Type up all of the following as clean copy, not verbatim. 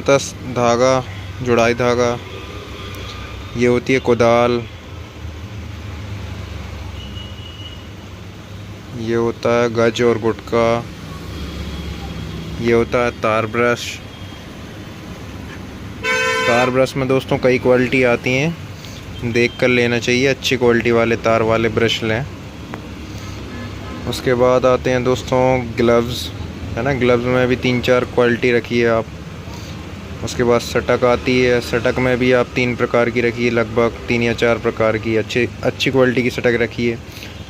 आता धागा, जुड़ाई धागा। ये होती है कुदाल। ये होता है गज और गुटका। ये होता है तार ब्रश। तार ब्रश में दोस्तों कई क्वालिटी आती हैं, देख कर लेना चाहिए। अच्छी क्वालिटी वाले तार वाले ब्रश लें। उसके बाद आते हैं दोस्तों ग्लव्स, है ना। ग्लव्स में भी 3-4 क्वालिटी रखी है आप। उसके बाद सटक आती है। सटक में भी आप 3 प्रकार की रखी है, लगभग 3 या 4 प्रकार की अच्छी क्वालिटी की सटक रखी है।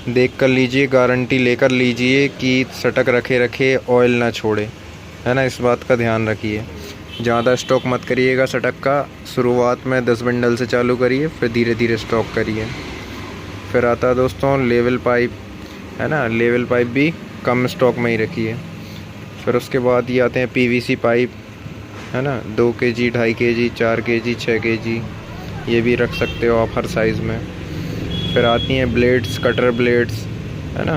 देख कर लीजिए, गारंटी लेकर लीजिए कि सटक रखे ऑयल ना छोड़े, है ना। इस बात का ध्यान रखिए। ज़्यादा स्टॉक मत करिएगा सटक का। शुरुआत में 10 बंडल से चालू करिए, फिर धीरे धीरे स्टॉक करिए। फिर आता है दोस्तों लेवल पाइप, है ना। लेवल पाइप भी कम स्टॉक में ही रखिए। फिर उसके बाद ये आते हैं पीवीसी पाइप, है ना। 2 kg, 2.5 kg, 4 kg, 6 kg, ये भी रख सकते हो आप हर साइज़ में। फिर आती हैं ब्लेड्स, कटर ब्लेड्स, है ना।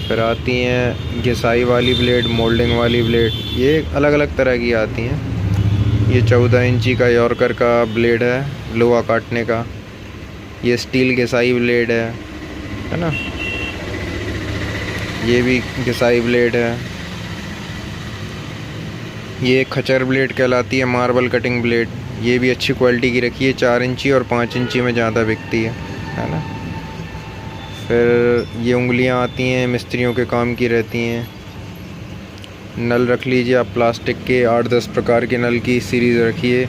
फिर आती हैं घिसाई वाली ब्लेड, मोल्डिंग वाली ब्लेड, ये अलग अलग तरह की आती हैं। ये 14 इंची का यॉर्कर का ब्लेड है, लोहा काटने का। ये स्टील घिसाई ब्लेड है ना। ये भी घिसाई ब्लेड है। ये खच्चर ब्लेड कहलाती है, मार्बल कटिंग ब्लेड। ये भी अच्छी क्वालिटी की रखी है, 4 इंची और 5 इंची में ज़्यादा बिकती है ना। फिर ये उंगलियां आती हैं, मिस्त्रियों के काम की रहती हैं। नल रख लीजिए आप, प्लास्टिक के 8-10 प्रकार के नल की सीरीज़ रखिए।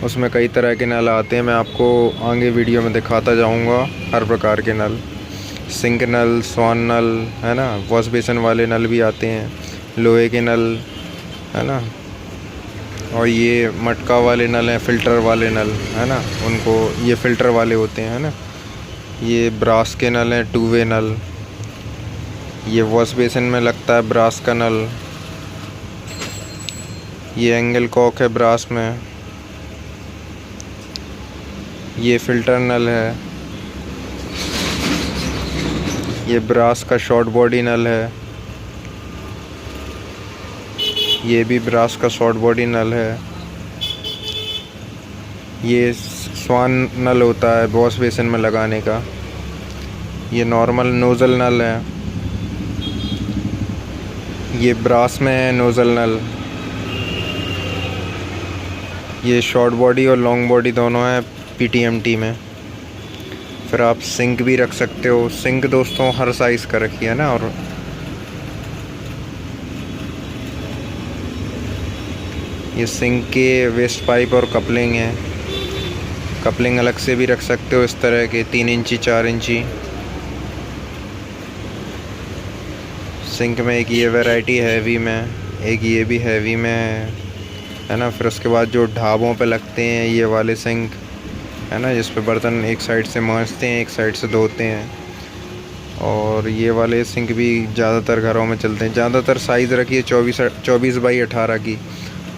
उसमें कई तरह के नल आते हैं, मैं आपको आगे वीडियो में दिखाता जाऊंगा हर प्रकार के नल। सिंक नल, स्वान नल, है ना। वॉश बेसिन वाले नल भी आते हैं, लोहे के नल, है ना। और ये मटका वाले नल हैं, फ़िल्टर वाले नल, है ना। उनको ये फ़िल्टर वाले होते हैं, है ना। ये ब्रास के नल हैं, 2 वे नल। ये वॉश बेसिन में लगता है ब्रास का नल। ये एंगल कॉक है ब्रास में। ये फ़िल्टर नल है। ये ब्रास का शॉर्ट बॉडी नल है। ये भी ब्रास का शॉर्ट बॉडी नल है। ये स्वान नल होता है वॉश बेसिन में लगाने का। ये नॉर्मल नोज़ल नल है। ये ब्रास में है नोज़ल नल। ये शॉर्ट बॉडी और लॉन्ग बॉडी दोनों है PTMT में। फिर आप सिंक भी रख सकते हो। सिंक दोस्तों हर साइज़ का रखिए ना। और ये सिंक के वेस्ट पाइप और कपलिंग है। कपलिंग अलग से भी रख सकते हो, इस तरह के 3 इंची, 4 इंची। सिंक में एक ये वैरायटी हैवी में, एक ये भी हैवी में है ना। फिर उसके बाद जो ढाबों पे लगते हैं ये वाले सिंक, है ना, जिस पे बर्तन एक साइड से मांजते हैं, एक साइड से धोते हैं। और ये वाले सिंक भी ज़्यादातर घरों में चलते हैं। ज़्यादातर साइज़ रखिए 24 बाई 18 की।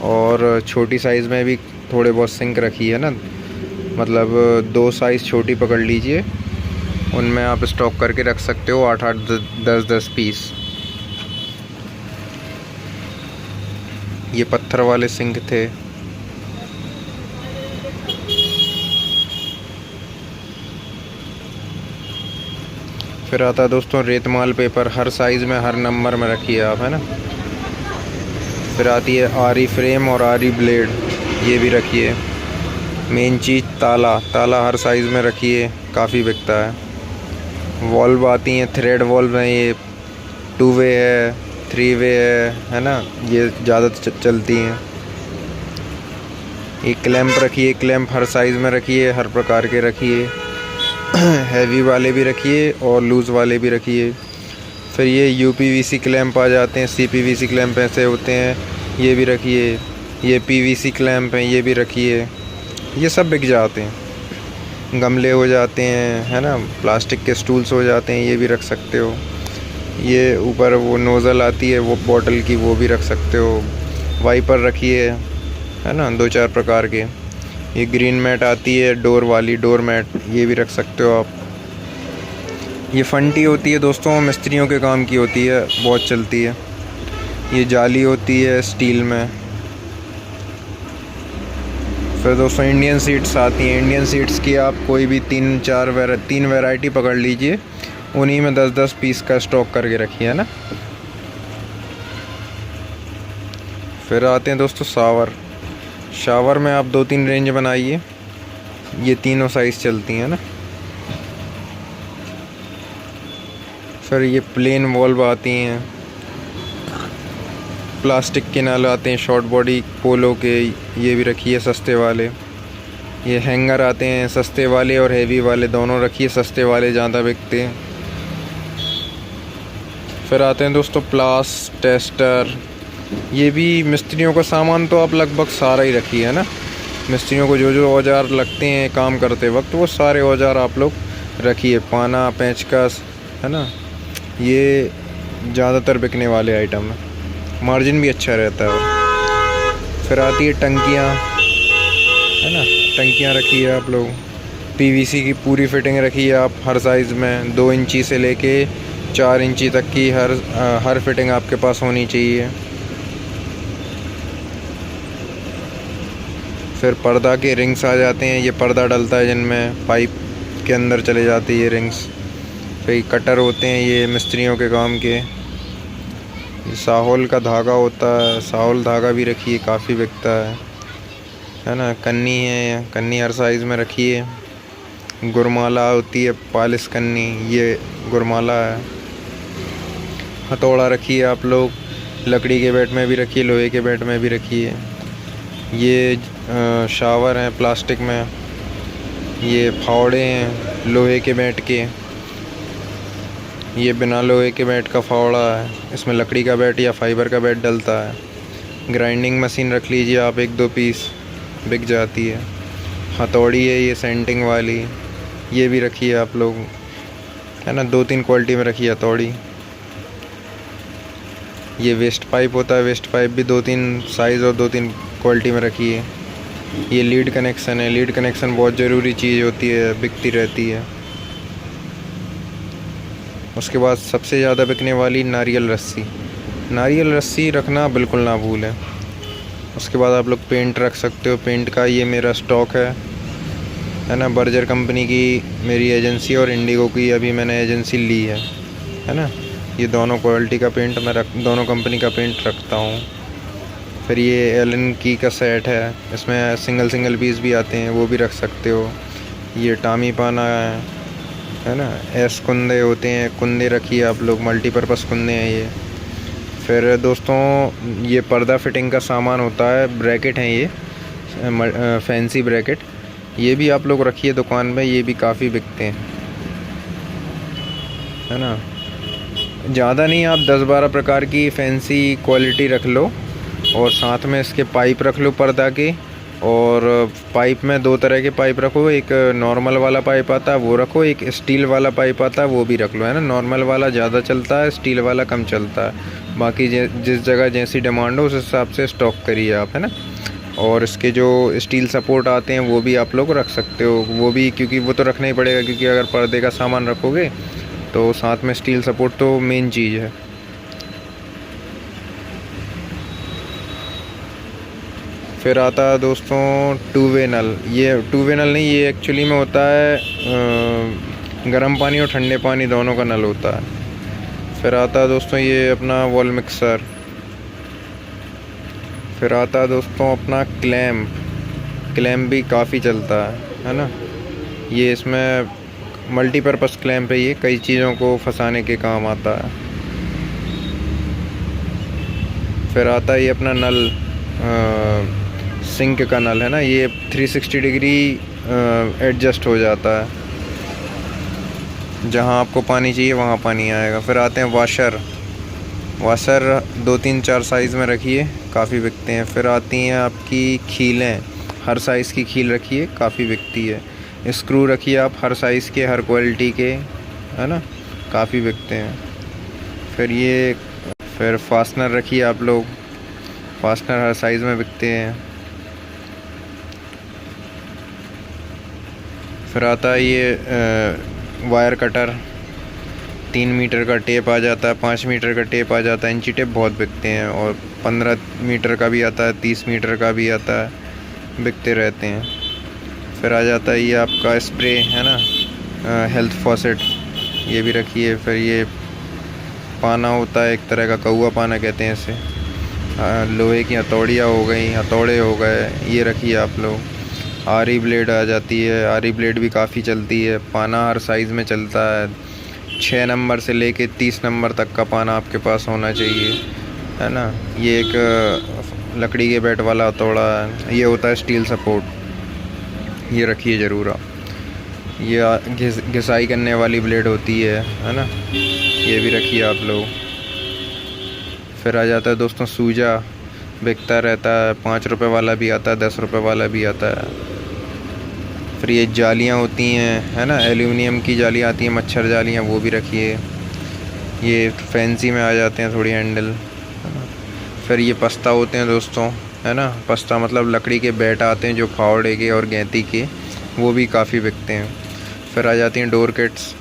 और छोटी साइज़ में भी थोड़े बहुत सिंक रखी है ना, मतलब 2 साइज़ छोटी पकड़ लीजिए, उनमें आप स्टॉक करके रख सकते हो 8-8, 10-10 पीस। ये पत्थर वाले सिंक थे। फिर आता है दोस्तों रेतमाल पेपर, हर साइज़ में, हर नंबर में रखिए आप, है ना। फिर आती है आरी फ्रेम और आरी ब्लेड, ये भी रखिए। मेन चीज़ ताला हर साइज़ में रखिए, काफ़ी बिकता है। वॉल्व आती हैं, थ्रेड वॉल्व हैं, ये 2 वे है, 3 वे है ना, ये ज़्यादा चलती हैं। एक क्लैंप रखिए, क्लैंप हर साइज़ में रखिए, हर प्रकार के रखिए। हैवी वाले भी रखिए और लूज़ वाले भी रखिए। फिर ये UPVC क्लैंप आ जाते हैं, CPVC क्लैंप ऐसे होते हैं, ये भी रखिए। ये PVC क्लैंप हैं, ये भी रखिए। ये सब बिक जाते हैं। गमले हो जाते हैं, है ना, प्लास्टिक के स्टूल्स हो जाते हैं, ये भी रख सकते हो। ये ऊपर वो नोज़ल आती है वो बॉटल की, वो भी रख सकते हो। वाइपर रखिए, है ना, 2-4 प्रकार के। ये ग्रीन मैट आती है डोर वाली, डोर मैट, ये भी रख सकते हो आप। ये फंटी होती है दोस्तों, मिस्त्रियों के काम की होती है, बहुत चलती है। ये जाली होती है स्टील में, फिर दोस्तों इंडियन सीट्स आती हैं। इंडियन सीट्स की आप कोई भी तीन वैरायटी पकड़ लीजिए, उन्हीं में 10-10 पीस का स्टॉक करके रखिए, है ना। फिर आते हैं दोस्तों शावर में आप 2-3 रेंज बनाइए, ये तीनों साइज़ चलती हैं ना। फिर ये प्लेन वॉल्व आती हैं, प्लास्टिक के नल आते हैं शॉर्ट बॉडी पोलो के, ये भी रखिए सस्ते वाले। ये हैंगर आते हैं सस्ते वाले और हेवी वाले दोनों रखिए, सस्ते वाले ज़्यादा बिकते हैं। फिर आते हैं दोस्तों प्लास टेस्टर, ये भी मिस्त्रियों का सामान तो आप लगभग सारा ही रखिए, है ना। मिस्त्रियों को जो जो औजार लगते हैं काम करते वक्त, वो सारे औजार आप लोग रखिए, पाना पेंचकस, है ना। ये ज़्यादातर बिकने वाले आइटम है, मार्जिन भी अच्छा रहता है। फिर आती है टंकियाँ, है ना। टंकियाँ रखिए आप लोग, पीवीसी की पूरी फिटिंग रखिए आप हर साइज़ में, 2 इंची से लेके 4 इंची तक की हर फिटिंग आपके पास होनी चाहिए। फिर पर्दा के रिंग्स आ जाते हैं, ये पर्दा डलता है जिनमें पाइप के अंदर चले जाती है ये रिंग्स। फिर कटर होते हैं ये मिस्त्रियों के काम के। साहोल का धागा होता है, साहोल धागा भी रखिए, काफ़ी बिकता है ना। कन्नी है, कन्नी हर साइज़ में रखिए। गुरमाला होती है पालिश कन्नी, ये गुरमाला है। हथौड़ा रखिए आप लोग, लकड़ी के बैट में भी रखिए, लोहे के बैट में भी रखिए। ये शावर हैं प्लास्टिक में, ये फावड़े हैं लोहे के बैट के, ये बिना लोहे के बैट का फावड़ा है, इसमें लकड़ी का बैट या फाइबर का बैट डलता है। ग्राइंडिंग मशीन रख लीजिए आप, 1-2 पीस बिक जाती है। हथौड़ी है ये सेंटिंग वाली, ये भी रखिए आप लोग, है ना। 2-3 क्वालिटी में रखिए हथौड़ी। ये वेस्ट पाइप होता है, वेस्ट पाइप भी 2-3 साइज़ और 2-3 क्वालिटी में रखिए। ये लीड कनेक्शन है, लीड कनेक्शन बहुत ज़रूरी चीज़ होती है, बिकती रहती है। उसके बाद सबसे ज़्यादा बिकने वाली नारियल रस्सी रखना बिल्कुल ना भूलें। उसके बाद आप लोग पेंट रख सकते हो, पेंट का ये मेरा स्टॉक है ना। बर्जर कंपनी की मेरी एजेंसी और इंडिगो की अभी मैंने एजेंसी ली है ना। ये दोनों क्वालिटी का पेंट दोनों कंपनी का पेंट रखता हूँ। फिर ये एलन की का सेट है, इसमें सिंगल पीस भी आते हैं, वो भी रख सकते हो। ये टामी पाना है ना। एस कुंदे होते हैं, कुंदे रखिए आप लोग, मल्टीपर्पज़ कुंदे हैं ये। फिर दोस्तों ये पर्दा फिटिंग का सामान होता है, ब्रैकेट हैं ये, फैंसी ब्रैकेट, ये भी आप लोग रखिए दुकान में, ये भी काफ़ी बिकते हैं, है ना। ज़्यादा नहीं, आप 10-12 प्रकार की फैंसी क्वालिटी रख लो, और साथ में इसके पाइप रख लो पर्दा के। और पाइप में 2 तरह के पाइप रखो, एक नॉर्मल वाला पाइप आता है वो रखो, एक स्टील वाला पाइप आता है वो भी रख लो, है ना। नॉर्मल वाला ज़्यादा चलता है, स्टील वाला कम चलता है। बाकी जिस जगह जैसी डिमांड हो उस हिसाब से स्टॉक करिए आप, है ना। और इसके जो स्टील सपोर्ट आते हैं वो भी आप लोग रख सकते हो, वो भी, क्योंकि वो तो रखना ही पड़ेगा, क्योंकि अगर पर्दे का सामान रखोगे तो साथ में स्टील सपोर्ट तो मेन चीज़ है। फिर आता है दोस्तों 2 वे नल। ये 2 वे नल नहीं, ये एक्चुअली में होता है गर्म पानी और ठंडे पानी दोनों का नल होता है। फिर आता है दोस्तों ये अपना वॉल मिक्सर। फिर आता है दोस्तों अपना क्लैम्प भी काफ़ी चलता है ना। ये इसमें मल्टीपर्पज़ क्लैम्प है, ये कई चीज़ों को फंसाने के काम आता है। फिर आता है ये अपना नल, सिंक का नल है ना, ये 360 डिग्री एडजस्ट हो जाता है, जहाँ आपको पानी चाहिए वहाँ पानी आएगा। फिर आते हैं वाशर 2-3-4 साइज़ में रखिए, काफ़ी बिकते हैं। फिर आती हैं आपकी खीलें, हर साइज़ की खील रखिए, काफ़ी बिकती है। स्क्रू रखिए आप हर साइज़ के, हर क्वालिटी के, है ना, काफ़ी बिकते हैं। फिर फास्टनर रखिए आप लोग, फास्टनर हर साइज़ में बिकते हैं। फिर आता है ये वायर कटर, 3 मीटर का टेप आ जाता है, 5 मीटर का टेप आ जाता है, इंची टेप बहुत बिकते हैं। और 15 मीटर का भी आता है, 30 मीटर का भी आता है, बिकते रहते हैं। फिर आ जाता है ये आपका स्प्रे है ना, हेल्थ फॉसेट, ये भी रखी है। फिर ये पाना होता है एक तरह का, कौआ पाना कहते हैं इसे। लोहे की हथौड़ियाँ हो गई, हथौड़े हो गए, ये रखिए आप लोग। आरी ब्लेड आ जाती है, आरी ब्लेड भी काफ़ी चलती है। पाना हर साइज़ में चलता है, 6 नंबर से लेके 30 नंबर तक का पाना आपके पास होना चाहिए, है ना। ये एक लकड़ी के बैट वाला हथौड़ा है, ये होता है स्टील सपोर्ट, ये रखिए ज़रूर आप। ये घिसाई करने वाली ब्लेड होती है ना, ये भी रखिए आप लोग। फिर आ जाता है दोस्तों सूजा, बिकता रहता है, 5 रुपये वाला भी आता है, 10 रुपये वाला भी आता है। फिर ये जालियाँ होती हैं, है ना, एल्यूमिनियम की जालियाँ आती हैं, मच्छर जालियाँ, वो भी रखिए। ये फैंसी में आ जाते हैं थोड़ी हैंडल, है ना। फिर ये पस्ता होते हैं दोस्तों, है ना, पस्ता मतलब लकड़ी के बैट आते हैं जो फावड़े के और गैंती के, वो भी काफ़ी बिकते हैं। फिर आ जाती हैं डोर किट्स,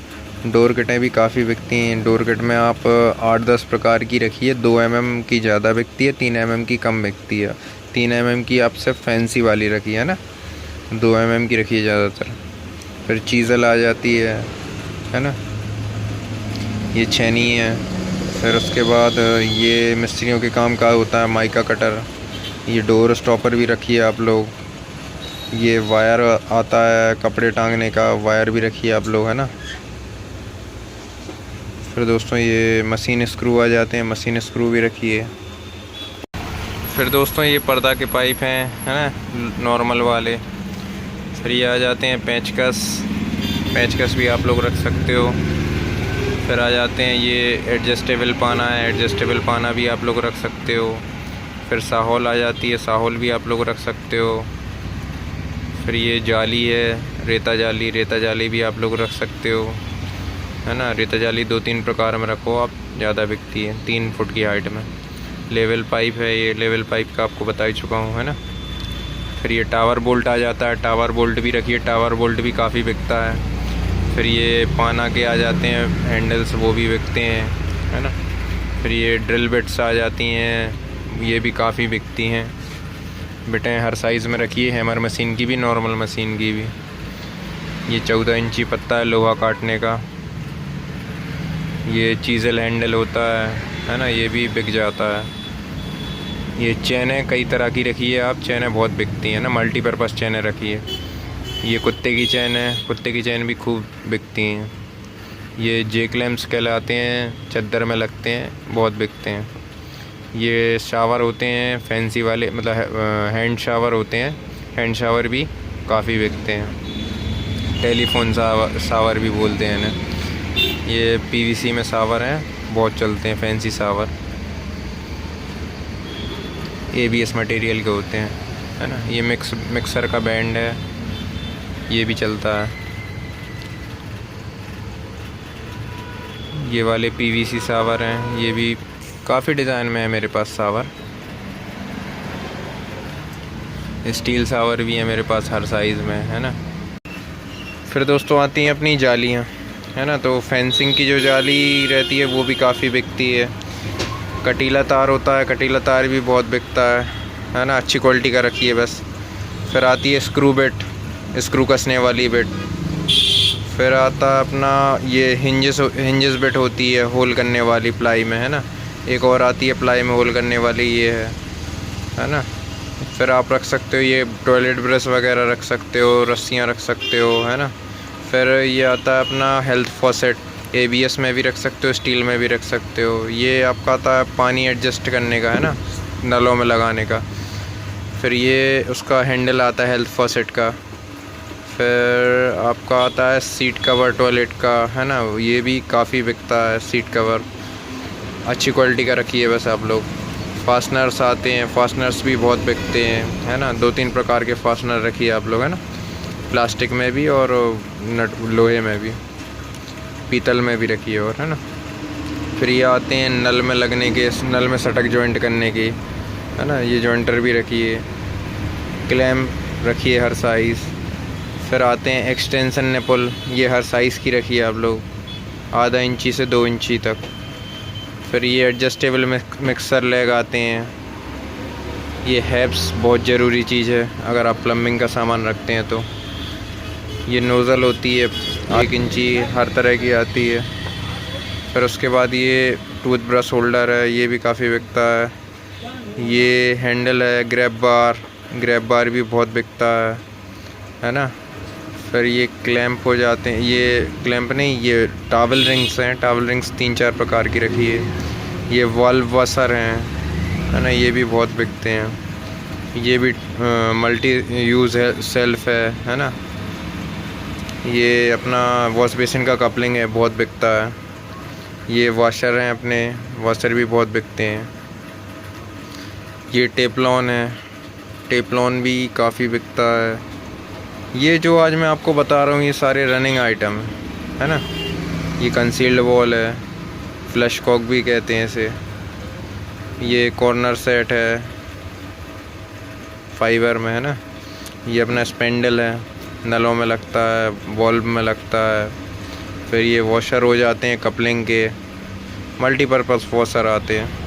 डोर किटें भी काफ़ी बिकती हैं। डोर किट में आप 8-10 प्रकार की रखिए। 2 mm की ज़्यादा बिकती है, 3 mm की कम बिकती है। 3 mm की आपसे फैंसी वाली रखी है ना, 2 mm की रखिए ज़्यादातर। फिर चीज़ल आ जाती है ना, ये छेनी है। फिर उसके बाद ये मिस्त्रियों के काम का होता है माइका कटर। ये डोर स्टॉपर भी रखिए आप लोग। ये वायर आता है कपड़े टांगने का, वायर भी रखिए आप लोग, है ना। फिर दोस्तों ये मशीन स्क्रू आ जाते हैं, मशीन स्क्रू भी रखिए। फिर दोस्तों ये पर्दा के पाइप हैं, है ना, नॉर्मल वाले। फिर ये आ जाते हैं पेंचकस, पेंचकस भी आप लोग रख सकते हो। फिर आ जाते हैं ये एडजस्टेबल पाना है, एडजस्टेबल पाना भी आप लोग रख सकते हो। फिर साहौल आ जाती है, साहौल भी आप लोग रख सकते हो। फिर ये जाली है, रेता जाली, रेता जाली भी आप लोग रख सकते हो, है ना। रेता जाली 2-3 प्रकार में रखो आप, ज़्यादा बिकती है, 3 फुट की हाइट में। लेवल पाइप है, ये लेवल पाइप का आपको बता ही चुका हूँ, है ना। फिर ये टावर बोल्ट आ जाता है, टावर बोल्ट भी रखिए, टावर बोल्ट भी काफ़ी बिकता है। फिर ये पाना के आ जाते हैं हैंडल्स, वो भी बिकते हैं, है ना। फिर ये ड्रिल बिट्स आ जाती हैं, ये भी काफ़ी बिकती हैं। बिटें हर साइज़ में रखिए, हैमर मशीन की भी, नॉर्मल मशीन की भी। ये 14 इंची पत्ता है लोहा काटने का। ये चीज़ल हैंडल होता है ना, ये भी बिक जाता है। ये चैनें कई तरह की रखिए आप, चैनें बहुत बिकती हैं ना, मल्टीपर्पज़ चैनें रखिए। ये कुत्ते की चैन है, कुत्ते की चैन भी खूब बिकती हैं। ये जे क्लैम्प्स कहलाते हैं, चद्दर में लगते हैं, बहुत बिकते हैं। ये शावर होते हैं फैंसी वाले, मतलब हैंड शावर होते हैं, हैंड शावर भी काफ़ी बिकते हैं। टेलीफोन शावर भी बोलते हैं इन्हें। ये पीवीसी में शावर हैं, बहुत चलते हैं, फैंसी शावर। ABS मटेरियल के होते हैं, है ना। ये मिक्सर का बैंड है, ये भी चलता है। ये वाले PVC शावर हैं, ये भी काफ़ी डिज़ाइन में है मेरे पास शावर। स्टील शावर भी है मेरे पास हर साइज़ में, है ना। फिर दोस्तों आती हैं अपनी जालियाँ, है ना। तो फेंसिंग की जो जाली रहती है वो भी काफ़ी बिकती है। कटीला तार होता है, कटीला तार भी बहुत बिकता है ना, अच्छी क्वालिटी का रखिए बस। फिर आती है स्क्रू बिट, स्क्रू कसने वाली बिट। फिर आता है अपना ये हिंजेस बिट होती है होल करने वाली प्लाई में, है ना। एक और आती है प्लाई में होल करने वाली, ये है ना। फिर आप रख सकते हो ये टॉयलेट ब्रश वगैरह रख सकते हो, रस्सियाँ रख सकते हो, है ना। फिर ये आता है अपना हेल्थ फॉसेट, ABS में भी रख सकते हो, स्टील में भी रख सकते हो। ये आपका आता है पानी एडजस्ट करने का, है ना, नलों में लगाने का। फिर ये उसका हैंडल आता है हेल्थ फॉसेट का। फिर आपका आता है सीट कवर टॉयलेट का, है ना, ये भी काफ़ी बिकता है सीट कवर, अच्छी क्वालिटी का रखिए बस आप लोग। फास्टनर्स आते हैं, फास्टनर्स भी बहुत बिकते हैं, है ना। 2-3 प्रकार के फास्टनर रखिए आप लोग, है ना, प्लास्टिक में भी और लोहे में भी, पीतल में भी रखिए, और है ना। फिर ये आते हैं नल में लगने के, नल में सटक जॉइंट करने की, है ना, ये जॉइंटर भी रखिए। क्लैम्प रखिए हर साइज़। फिर आते हैं एक्सटेंशन निपल, ये हर साइज़ की रखिए आप लोग, आधा इंची से 2 इंची तक। फिर ये एडजस्टेबल मिक्सर लेग आते हैं, ये हैब्स बहुत ज़रूरी चीज़ है अगर आप प्लम्बिंग का सामान रखते हैं तो। ये नोज़ल होती है 1 इंची, हर तरह की आती है। फिर उसके बाद ये टूथ ब्रश होल्डर है, ये भी काफ़ी बिकता है। ये हैंडल है, ग्रैब बार भी बहुत बिकता है ना। फिर ये क्लैंप हो जाते हैं, ये क्लैंप नहीं, ये टॉवल रिंग्स हैं। टॉवल रिंग्स 3-4 प्रकार की रखी है। ये वाल्व वॉशर हैं, है ना, ये भी बहुत बिकते हैं। ये भी मल्टी यूज़ है, सेल्फ है ना। ये अपना वॉश बेसिन का कपलिंग है, बहुत बिकता है। ये वॉशर हैं अपने, वॉशर भी बहुत बिकते हैं। ये टेपलॉन है, टेपलॉन भी काफ़ी बिकता है। ये जो आज मैं आपको बता रहा हूँ ये सारे रनिंग आइटम है ना। ये कंसील्ड वॉल है, फ्लश कॉक भी कहते हैं इसे। ये कॉर्नर सेट है, फाइबर में है ना। ये अपना स्पेंडल है, नलों में लगता है, बल्ब में लगता है। फिर ये वॉशर हो जाते हैं कपलिंग के, मल्टीपर्पज़ वॉशर आते हैं।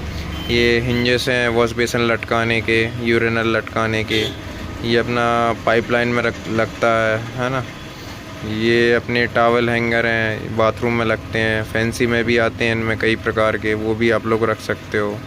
ये हिंजेस हैं वॉश बेसिन लटकाने के, यूरिनल लटकाने के। ये अपना पाइपलाइन में लगता है ना। ये अपने टॉवल हैंगर हैं, बाथरूम में लगते हैं। फैंसी में भी आते हैं, इनमें कई प्रकार के, वो भी आप लोग रख सकते हो।